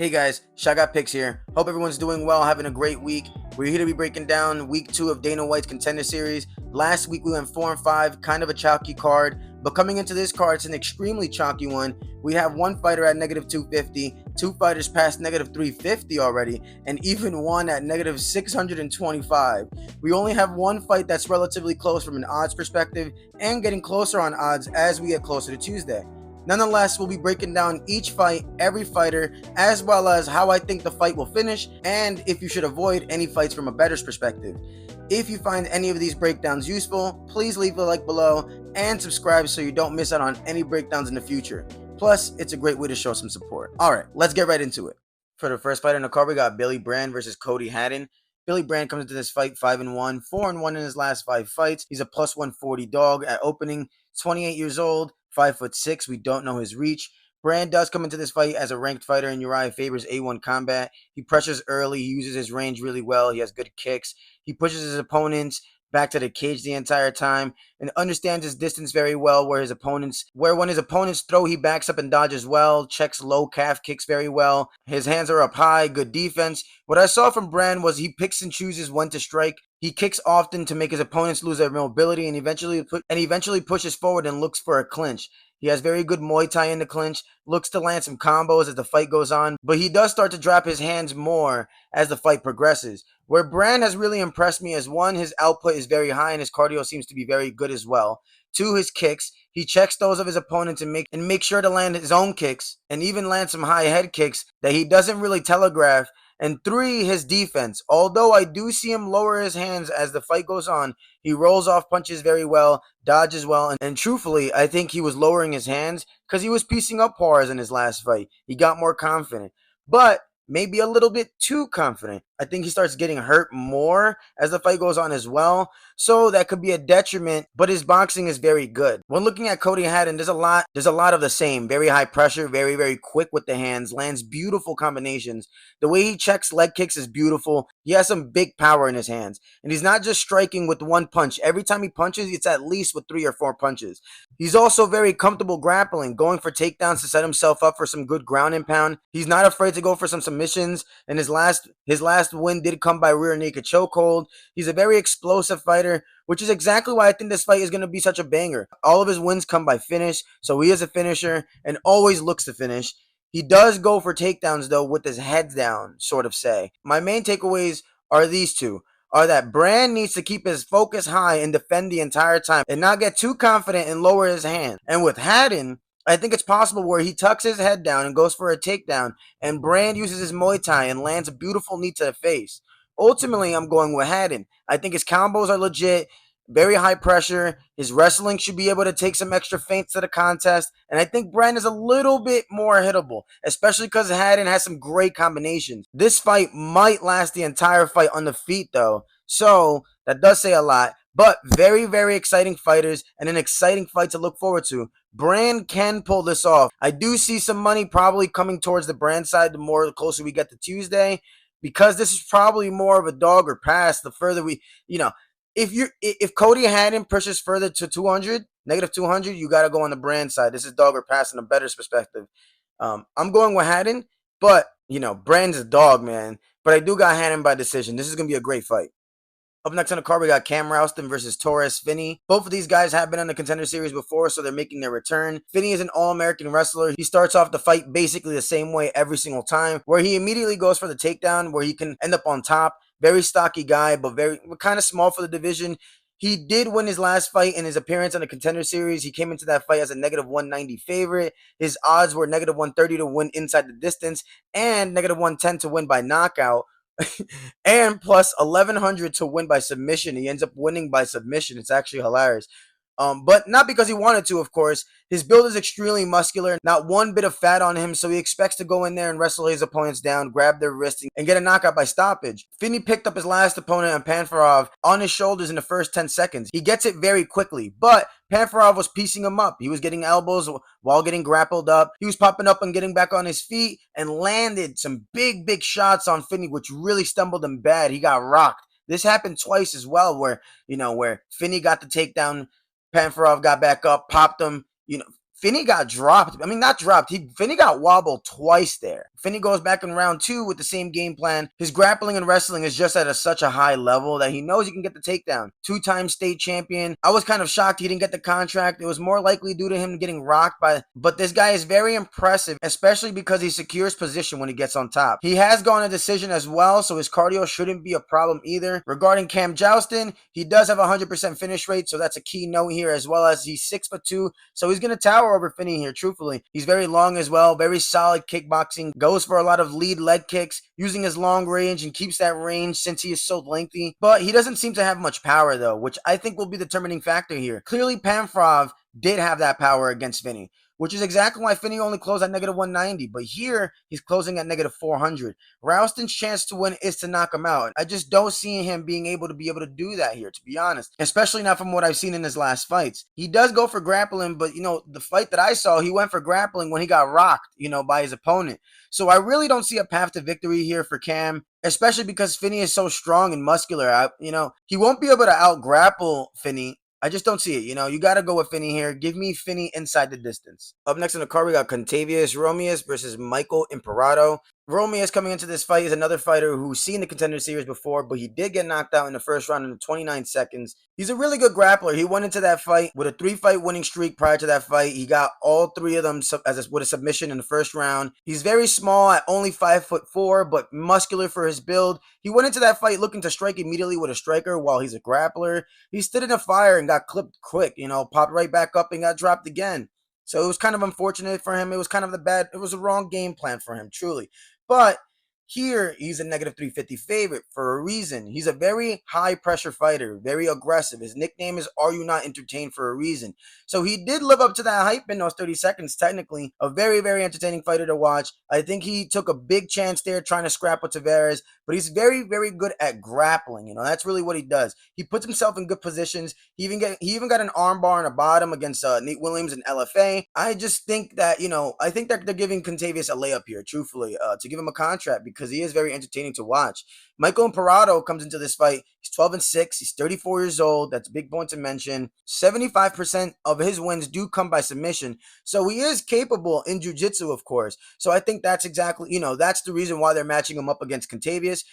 Hey guys, Shagat Picks here. Hope everyone's doing well, having a great week. We're here to be breaking down week 2 of Dana White's Contender Series. Last week we went 4 and 5, kind of a chalky card, but coming into this card, it's an extremely chalky one. We have one fighter at negative 250, two fighters past negative 350 already, and even one at negative 625. We only have one fight that's relatively close from an odds perspective, and getting closer on odds as we get closer to Tuesday. Nonetheless, we'll be breaking down each fight, every fighter, as well as how I think the fight will finish, and if you should avoid any fights from a bettor's perspective. If you find any of these breakdowns useful, please leave a like below and subscribe so you don't miss out on any breakdowns in the future. Plus, it's a great way to show some support. Alright, let's get right into it. For the first fight in the card, we got Billy Bran versus Cody Haddon. Billy Bran comes into this fight 5-1, 4-1 in his last 5 fights. He's a plus 140 dog at opening, 28 years old, 5'6". We don't know his reach. Bran does come into this fight as a ranked fighter in Uriah Faber's A1 combat. He pressures early. He uses his range really well. He has good kicks. He pushes his opponents back to the cage the entire time and understands his distance very well when his opponents throw, he backs up and dodges well, checks low calf kicks very well. His hands are up high, good defense. What I saw from Bran was he picks and chooses when to strike. He kicks often to make his opponents lose their mobility and eventually pushes forward and looks for a clinch. He has very good Muay Thai in the clinch, looks to land some combos as the fight goes on, but he does start to drop his hands more as the fight progresses. Where Bran has really impressed me is, one, his output is very high and his cardio seems to be very good as well. 2, his kicks. He checks those of his opponents and make sure to land his own kicks and even land some high head kicks that he doesn't really telegraph. And 3, his defense. Although I do see him lower his hands as the fight goes on, he rolls off punches very well, dodges well, and truthfully, I think he was lowering his hands because he was piecing up Torres in his last fight. He got more confident, but maybe a little bit too confident. I think he starts getting hurt more as the fight goes on as well, so that could be a detriment, but his boxing is very good. When looking at Cody Haddon, there's a lot of the same. Very high pressure, very, very quick with the hands, lands beautiful combinations. The way he checks leg kicks is beautiful. He has some big power in his hands, and he's not just striking with one punch. Every time he punches, it's at least with 3 or 4 punches. He's also very comfortable grappling, going for takedowns to set himself up for some good ground and pound. He's not afraid to go for some submissions, and his last win did come by rear naked chokehold. He's a very explosive fighter, which is exactly why I think this fight is going to be such a banger. All of his wins come by finish, so he is a finisher and always looks to finish. He does go for takedowns, though, with his head down, sort of say. My main takeaways are these two, are that Bran needs to keep his focus high and defend the entire time and not get too confident and lower his hand. And with Haddon, I think it's possible where he tucks his head down and goes for a takedown, and Bran uses his Muay Thai and lands a beautiful knee to the face. Ultimately, I'm going with Haddon. I think his combos are legit, very high pressure. His wrestling should be able to take some extra feints to the contest, and I think Bran is a little bit more hittable, especially because Haddon has some great combinations. This fight might last the entire fight on the feet, though, so that does say a lot. But very, very exciting fighters and an exciting fight to look forward to. Bran can pull this off. I do see some money probably coming towards the Bran side the closer we get to Tuesday, because this is probably more of a dog or pass the further we, if Cody Haddon pushes further to 200, negative 200, you got to go on the Bran side. This is dog or pass in a bettor's perspective. I'm going with Haddon, but, Bran's a dog, man. But I do got Haddon by decision. This is going to be a great fight. Up next on the card, we got Camjouston versus Torres Finney. Both of these guys have been on the Contender Series before, so they're making their return. Finney is an All-American wrestler. He starts off the fight basically the same way every single time, where he immediately goes for the takedown, where he can end up on top. Very stocky guy, but kind of small for the division. He did win his last fight in his appearance on the Contender Series. He came into that fight as a negative 190 favorite. His odds were negative 130 to win inside the distance and negative 110 to win by knockout. And plus 1100 to win by submission. He ends up winning by submission. It's actually hilarious. But not because he wanted to, of course. His build is extremely muscular, not one bit of fat on him, so he expects to go in there and wrestle his opponents down, grab their wrist, and get a knockout by stoppage. Finney picked up his last opponent, Panfarov, on his shoulders in the first 10 seconds. He gets it very quickly, but Panfarov was piecing him up. He was getting elbows while getting grappled up. He was popping up and getting back on his feet and landed some big, big shots on Finney, which really stumbled him bad. He got rocked. This happened twice as well, where Finney got the takedown, Panfarov got back up, popped him. Finney got dropped. I mean, not dropped. Finney got wobbled twice there. Finney goes back in round 2 with the same game plan. His grappling and wrestling is just at such a high level that he knows he can get the takedown. 2-time state champion. I was kind of shocked he didn't get the contract. It was more likely due to him getting rocked but this guy is very impressive, especially because he secures position when he gets on top. He has gone a decision as well, so his cardio shouldn't be a problem either. Regarding Camjouston, he does have a 100% finish rate, so that's a key note here, as well as he's 6'2", so he's going to tower over Finney here, truthfully. He's very long as well, very solid kickboxing, goes for a lot of lead leg kicks, using his long range and keeps that range since he is so lengthy. But he doesn't seem to have much power though, which I think will be the determining factor here. Clearly, Panfrov did have that power against Finney, which is exactly why Finney only closed at negative 190, but here he's closing at negative 400. Rowston's chance to win is to knock him out. I just don't see him being able to do that here, to be honest, especially not from what I've seen in his last fights. He does go for grappling, but the fight that I saw, he went for grappling when he got rocked, by his opponent. So I really don't see a path to victory here for Cam, especially because Finney is so strong and muscular. He won't be able to out-grapple Finney. I just don't see it. You got to go with Finney here. Give me Finney inside the distance. Up next in the card, we got Cortavious Romious versus Michael Imperato. Romeus coming into this fight is another fighter who's seen the Contender Series before, but he did get knocked out in the first round in 29 seconds. He's a really good grappler. He went into that fight with a 3-fight winning streak prior to that fight. He got all 3 of them with a submission in the first round. He's very small at only 5'4", but muscular for his build. He went into that fight looking to strike immediately with a striker while he's a grappler. He stood in a fire and got clipped quick, popped right back up and got dropped again. So it was kind of unfortunate for him. It was kind of it was a wrong game plan for him, truly. But here, he's a negative 350 favorite for a reason. He's a very high-pressure fighter, very aggressive. His nickname is Are You Not Entertained for a reason. So he did live up to that hype in those 30 seconds, technically. A very, very entertaining fighter to watch. I think he took a big chance there trying to scrap with Torres, but he's very, very good at grappling. That's really what he does. He puts himself in good positions. He even got an armbar on the bottom against Nate Williams and LFA. I just think that, I think that they're giving Contavious a layup here, truthfully, to give him a contract because he is very entertaining to watch. Michael Imperato comes into this fight. He's 12-6. He's 34 years old. That's a big point to mention. 75% of his wins do come by submission. So he is capable in jiu-jitsu, of course. So I think that's exactly, that's the reason why they're matching him up against Contavious.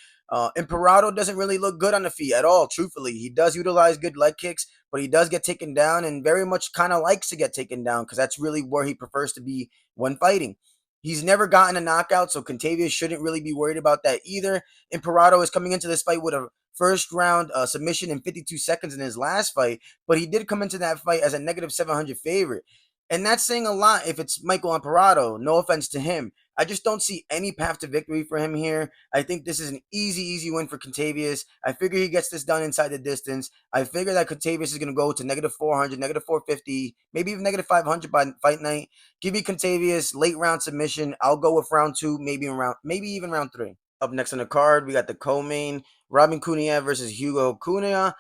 Imperato doesn't really look good on the feet at all, truthfully. He does utilize good leg kicks, but he does get taken down and very much kind of likes to get taken down because that's really where he prefers to be when fighting. He's never gotten a knockout, so Contender shouldn't really be worried about that either. Imperato is coming into this fight with a first-round submission in 52 seconds in his last fight, but he did come into that fight as a negative 700 favorite. And that's saying a lot if it's Michael Imperato. No offense to him. I just don't see any path to victory for him here. I think this is an easy win for Contavious. I figure he gets this done inside the distance. I figure that Contavious is going to go to negative 400, negative 450, maybe even negative 500 by fight night. Give me Contavious late round submission. I'll go with round 2, maybe even round 3. Up next on the card, we got the co-main, Kuniev versus Hugo Kunia.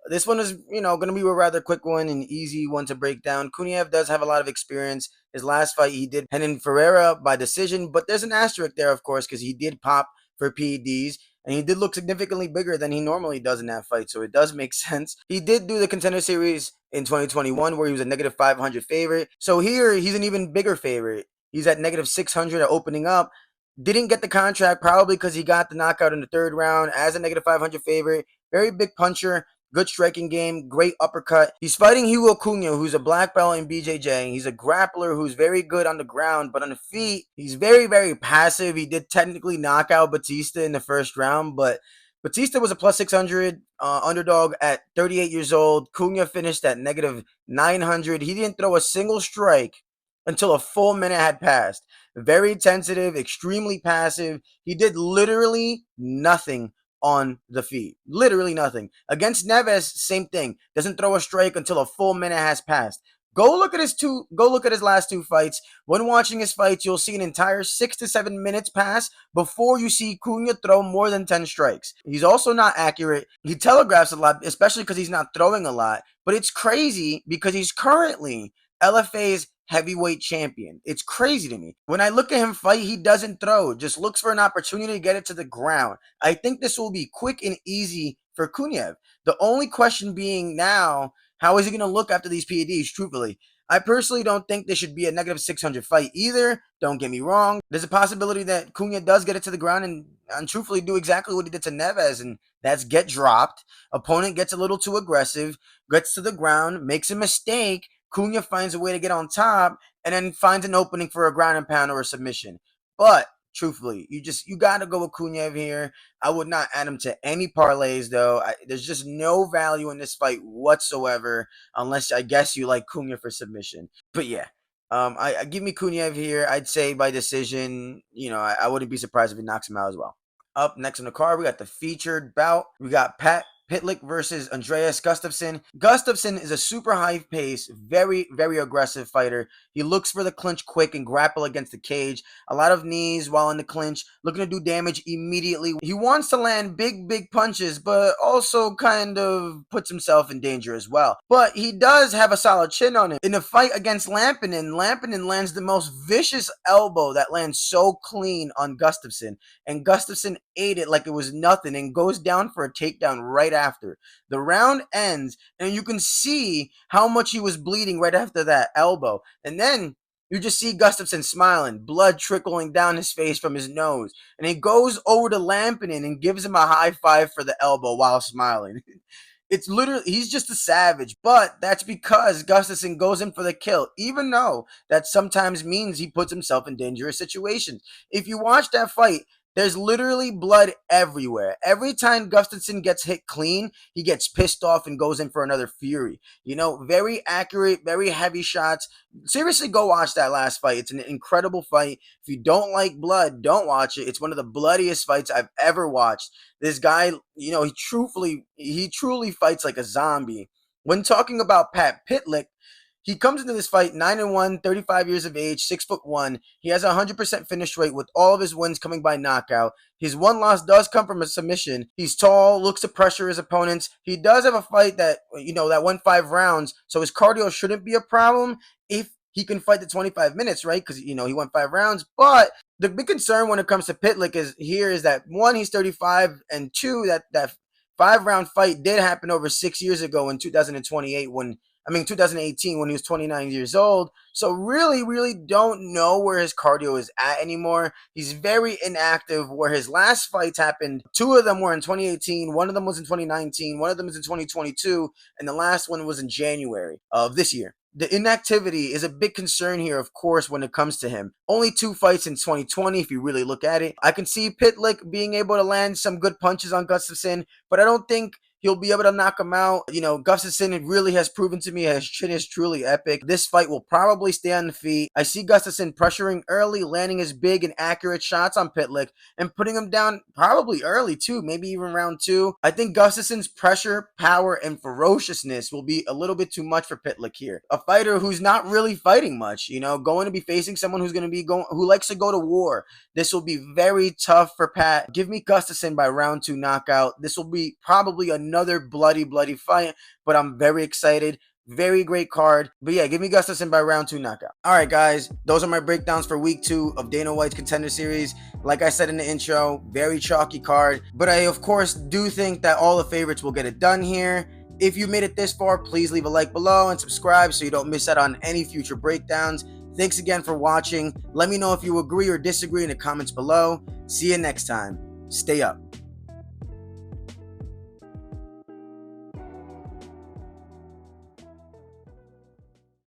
This one is, going to be a rather quick one, an easy one to break down. Kuniev does have a lot of experience. His last fight, he did Haddon Ferreira by decision, but there's an asterisk there, of course, because he did pop for PEDs, and he did look significantly bigger than he normally does in that fight, so it does make sense. He did do the Contender Series in 2021, where he was a negative 500 favorite. So here, he's an even bigger favorite. He's at negative 600 at opening up. Didn't get the contract, probably because he got the knockout in the 3rd round as a negative 500 favorite. Very big puncher. Good striking game, great uppercut. He's fighting Hugo Cunha, who's a black belt in BJJ. He's a grappler who's very good on the ground, but on the feet, he's very, very passive. He did technically knock out Batista in the first round, but Batista was a plus 600 underdog at 38 years old. Cunha finished at negative 900. He didn't throw a single strike until a full minute had passed. Very tentative, extremely passive. He did literally nothing on the feet. Literally nothing. Against Neves, same thing. Doesn't throw a strike until a full minute has passed. Go look at his last 2 fights. When watching his fights, you'll see an entire 6 to 7 minutes pass before you see Cunha throw more than 10 strikes. He's also not accurate. He telegraphs a lot, especially because he's not throwing a lot. But it's crazy because he's currently LFA's heavyweight champion. It's crazy to me. When I look at him fight, he doesn't throw. Just looks for an opportunity to get it to the ground. I think this will be quick and easy for Kuniev. The only question being now, how is he going to look after these PEDs, truthfully? I personally don't think this should be a negative 600 fight either. Don't get me wrong. There's a possibility that Cunha does get it to the ground and truthfully do exactly what he did to Neves, and that's get dropped. Opponent gets a little too aggressive, gets to the ground, makes a mistake. Cunha finds a way to get on top and then finds an opening for a ground and pound or a submission. But truthfully, you got to go with Kuniev here. I would not add him to any parlays, though. There's just no value in this fight whatsoever, unless I guess you like Cunha for submission. But yeah, I give me Kuniev here. I'd say by decision. I wouldn't be surprised if he knocks him out as well. Up next on the card, we got the featured bout. We got Pitlick versus Andreas Gustafsson. Gustafsson is a super high pace, very, very aggressive fighter. He looks for the clinch quick and grapple against the cage. A lot of knees while in the clinch, looking to do damage immediately. He wants to land big, big punches, but also kind of puts himself in danger as well. But he does have a solid chin on him. In the fight against Lampinen lands the most vicious elbow that lands so clean on Gustafsson. And Gustafsson ate it like it was nothing and goes down for a takedown right after. The round ends, and you can see how much he was bleeding right after that elbow. And then you just see Gustafsson smiling, blood trickling down his face from his nose. And he goes over to Lampinen and gives him a high five for the elbow while smiling. It's literally, he's just a savage, but that's because Gustafsson goes in for the kill, even though that sometimes means he puts himself in dangerous situations. If you watch that fight, there's literally blood everywhere. Every time Gustafsson gets hit clean, he gets pissed off and goes in for another fury. Very accurate, very heavy shots. Seriously, go watch that last fight. It's an incredible fight. If you don't like blood, don't watch it. It's one of the bloodiest fights I've ever watched. This guy, he truly fights like a zombie. When talking about Pitlick, he comes into this fight 9-1, 35 years of age, 6'1". He has a 100% finish rate with all of his wins coming by knockout. His one loss does come from a submission. He's tall, looks to pressure his opponents. He does have a fight that went 5 rounds, so his cardio shouldn't be a problem if he can fight the 25 minutes, right? Because, he went 5 rounds. But the big concern when it comes to Pitlick is that, one, he's 35, and two, that 5-round fight did happen over 6 years ago in 2018 when he was 29 years old. So really don't know where his cardio is at anymore. He's very inactive, where his last fights happened. 2 of them were in 2018. One of them was in 2019. One of them is in 2022. And the last one was in January of this year. The inactivity is a big concern here, of course, when it comes to him. Only 2 fights in 2020, if you really look at it. I can see Pitlick being able to land some good punches on Gustafsson, but I don't think he'll be able to knock him out. Gustafsson really has proven to me his chin is truly epic. This fight will probably stay on the feet. I see Gustafsson pressuring early, landing his big and accurate shots on Pitlick, and putting him down probably early too, maybe even round 2. I think Gustafsson's pressure, power, and ferociousness will be a little bit too much for Pitlick here. A fighter who's not really fighting much, going to be facing someone who likes to go to war. This will be very tough for Pat. Give me Gustafsson by round 2 knockout. This will be probably another bloody fight, but I'm very excited. Very great card. But yeah, give me Gustafsson by round 2 knockout. All right, guys, those are my breakdowns for week 2 of Dana White's Contender Series. Like I said in the intro, very chalky card, but I of course do think that all the favorites will get it done here. If you made it this far, please leave a like below and subscribe so you don't miss out on any future breakdowns. Thanks again for watching. Let me know if you agree or disagree in the comments below. See you next time. Stay up.